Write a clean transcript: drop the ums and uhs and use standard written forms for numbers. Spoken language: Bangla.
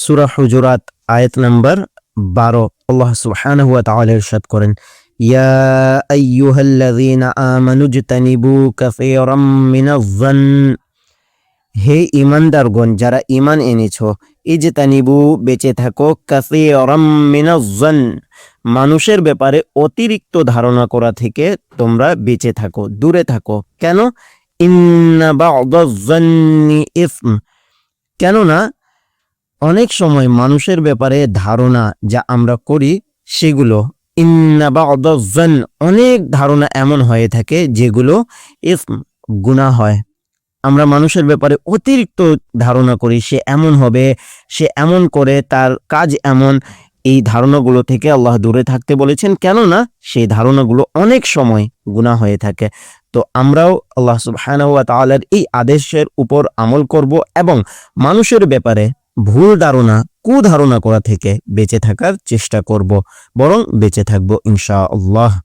সূরা হুজুরাত আয়াত নাম্বার 12 আল্লাহ সুবহানাহু ওয়া তাআলা ইরশাদ করেন, ইয়া আইয়ুহাল্লাযীনা আমানু ইজতানিবু কাসীরাম মিনাজ-যন, হে ঈমানদারগণ যারা ঈমান এনেছো, ইজতানিবু বেঁচে থাকো, কাসীরাম মিনাজ-যন মানুষের ব্যাপারে অতিরিক্ত ধারণা করা থেকে তোমরা বেঁচে থাকো, দূরে থাকো। কেন? ইন্না বা'দাজ-যন্নি ইসম, কেননা অনেক সময় মানুষের ব্যাপারে ধারণা যা আমরা করি সেগুলো ইন্না বা'দাজ-যন অনেক ধারণা এমন হয়ে থাকে যেগুলো ইসম গুনাহ হয়। আমরা মানুষের ব্যাপারে অতিরিক্ত ধারণা করি, সে এমন হবে, সে এমন করে, তার কাজ এমন। এই ধারণাগুলো থেকে আল্লাহ দূরে থাকতে বলেছেন, কেননা সেই ধারণাগুলো অনেক সময় গুনাহ হয়ে থাকে। তো আমরাও আল্লাহ সুবহানাহু ওয়া তাআলার এই আদেশের উপর আমল করব এবং মানুষের ব্যাপারে ভুল ধারণা, কুধারণা করা থেকে বেঁচে থাকার চেষ্টা করব, বরং বেঁচে থাকবো ইনশাআল্লাহ।